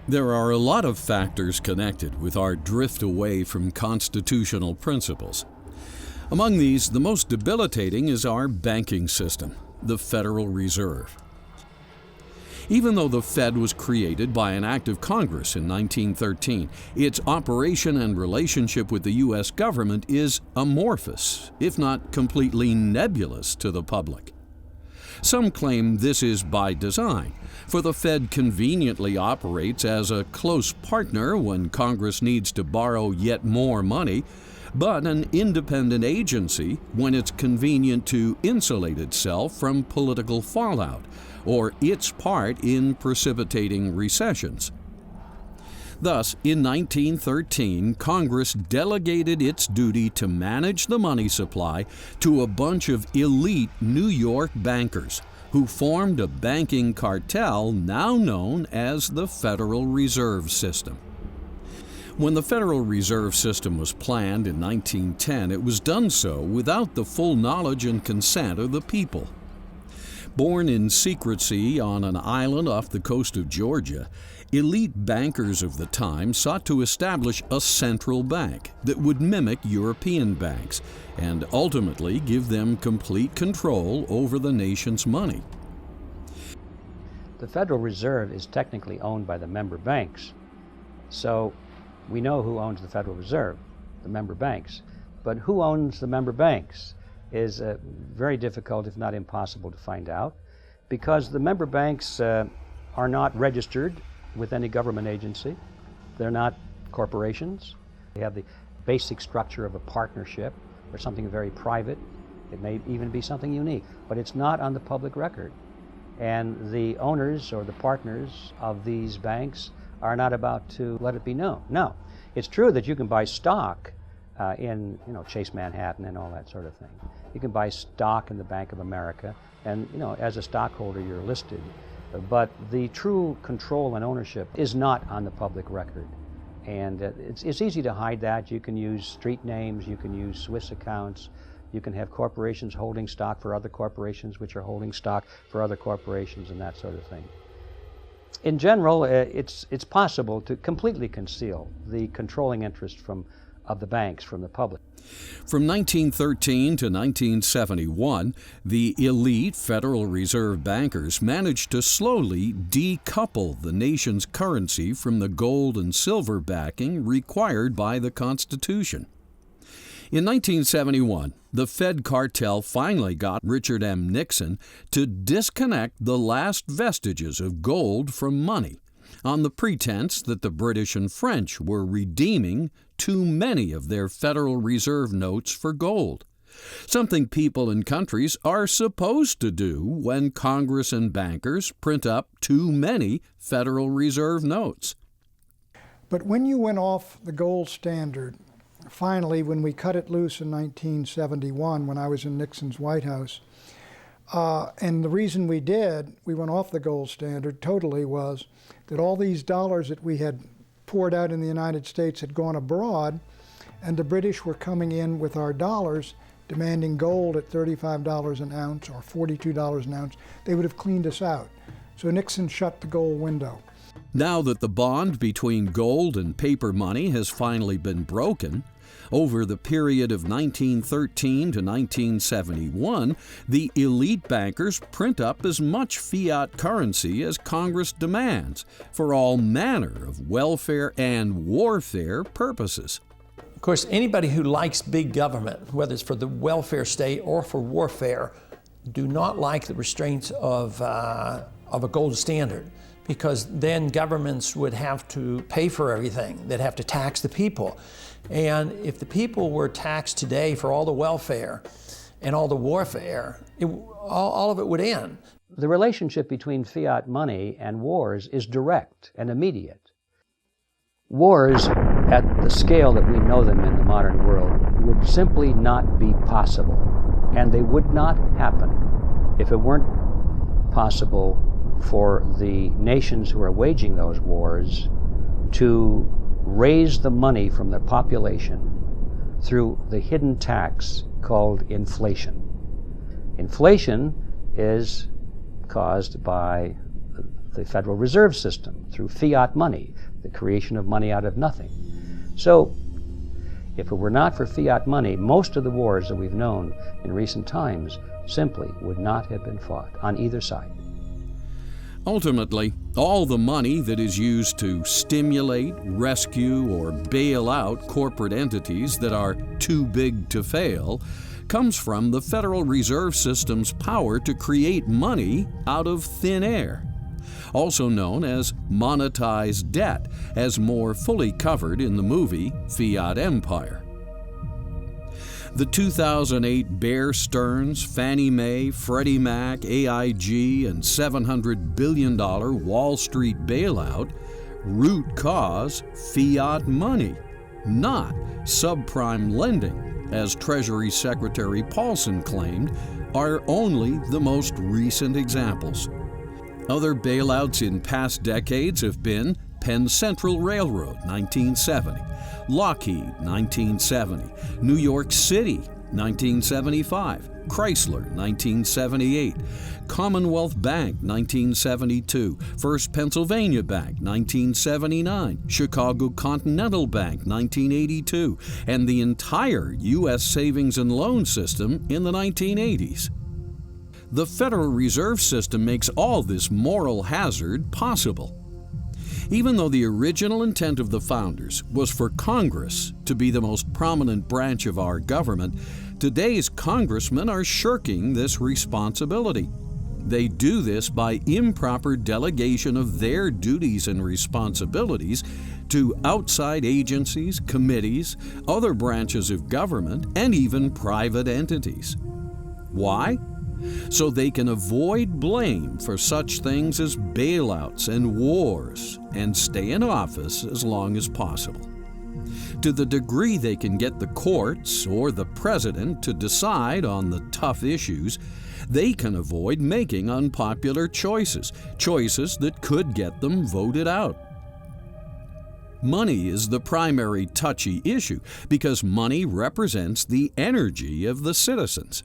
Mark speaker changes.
Speaker 1: There are a lot of factors connected with our drift away from constitutional principles. Among these, the most debilitating is our banking system, the Federal Reserve. Even though the Fed was created by an act of Congress in 1913, its operation and relationship with the U.S. government is amorphous, if not completely nebulous to the public. Some claim this is by design, for the Fed conveniently operates as a close partner when Congress needs to borrow yet more money, but an independent agency when it's convenient to insulate itself from political fallout or its part in precipitating recessions. Thus, in 1913, Congress delegated its duty to manage the money supply to a bunch of elite New York bankers who formed a banking cartel now known as the Federal Reserve System. When the Federal Reserve System was planned in 1910, it was done so without the full knowledge and consent of the people. Born in secrecy on an island off the coast of Georgia, elite bankers of the time sought to establish a central bank that would mimic European banks and ultimately give them complete control over the nation's money.
Speaker 2: The Federal Reserve is technically owned by the member banks, so we know who owns the Federal Reserve, the member banks. But who owns the member banks is very difficult, if not impossible, to find out, because the member banks are not registered with any government agency. They're not corporations. They have the basic structure of a partnership or something very private. It may even be something unique, but it's not on the public record. And the owners or the partners of these banks are not about to let it be known. No, it's true that you can buy stock in Chase Manhattan and all that sort of thing. You can buy stock in the Bank of America, and as a stockholder you're listed. But the true control and ownership is not on the public record. And it's easy to hide that. You can use street names, you can use Swiss accounts, you can have corporations holding stock for other corporations which are holding stock for other corporations and that sort of thing. In general, it's possible to completely conceal the controlling interest of the banks from the public.
Speaker 1: From 1913 to 1971, the elite Federal Reserve bankers managed to slowly decouple the nation's currency from the gold and silver backing required by the Constitution. In 1971, the Fed cartel finally got Richard M. Nixon to disconnect the last vestiges of gold from money, on the pretense that the British and French were redeeming too many of their Federal Reserve notes for gold, something people and countries are supposed to do when Congress and bankers print up too many Federal Reserve notes.
Speaker 3: But when you went off the gold standard, finally, when we cut it loose in 1971, when I was in Nixon's White House, and the reason we went off the gold standard totally, was that all these dollars that we had poured out in the United States had gone abroad, and the British were coming in with our dollars demanding gold at $35 an ounce or $42 an ounce. They would have cleaned us out. So Nixon shut the gold window.
Speaker 1: Now that the bond between gold and paper money has finally been broken, over the period of 1913 to 1971, the elite bankers print up as much fiat currency as Congress demands for all manner of welfare and warfare purposes.
Speaker 4: Of course, anybody who likes big government, whether it's for the welfare state or for warfare, do not like the restraints of a gold standard, because then governments would have to pay for everything. They'd have to tax the people. And if the people were taxed today for all the welfare and all the warfare, all of it would end.
Speaker 2: The relationship between fiat money and wars is direct and immediate. Wars at the scale that we know them in the modern world would simply not be possible, and they would not happen if it weren't possible for the nations who are waging those wars to raise the money from their population through the hidden tax called inflation. Inflation is caused by the Federal Reserve System, through fiat money, the creation of money out of nothing. So, if it were not for fiat money, most of the wars that we've known in recent times simply would not have been fought on either side.
Speaker 1: Ultimately, all the money that is used to stimulate, rescue, or bail out corporate entities that are too big to fail comes from the Federal Reserve System's power to create money out of thin air, also known as monetized debt, as more fully covered in the movie Fiat Empire. The 2008 Bear Stearns, Fannie Mae, Freddie Mac, AIG, and $700 billion Wall Street bailout, root cause fiat money, not subprime lending, as Treasury Secretary Paulson claimed, are only the most recent examples. Other bailouts in past decades have been Penn Central Railroad, 1970, Lockheed, 1970, New York City, 1975, Chrysler, 1978, Commonwealth Bank, 1972, First Pennsylvania Bank, 1979, Chicago Continental Bank, 1982, and the entire U.S. savings and loan system in the 1980s. The Federal Reserve System makes all this moral hazard possible. Even though the original intent of the founders was for Congress to be the most prominent branch of our government, today's congressmen are shirking this responsibility. They do this by improper delegation of their duties and responsibilities to outside agencies, committees, other branches of government, and even private entities. Why? So they can avoid blame for such things as bailouts and wars and stay in office as long as possible. To the degree they can get the courts or the president to decide on the tough issues, they can avoid making unpopular choices that could get them voted out. Money is the primary touchy issue because money represents the energy of the citizens.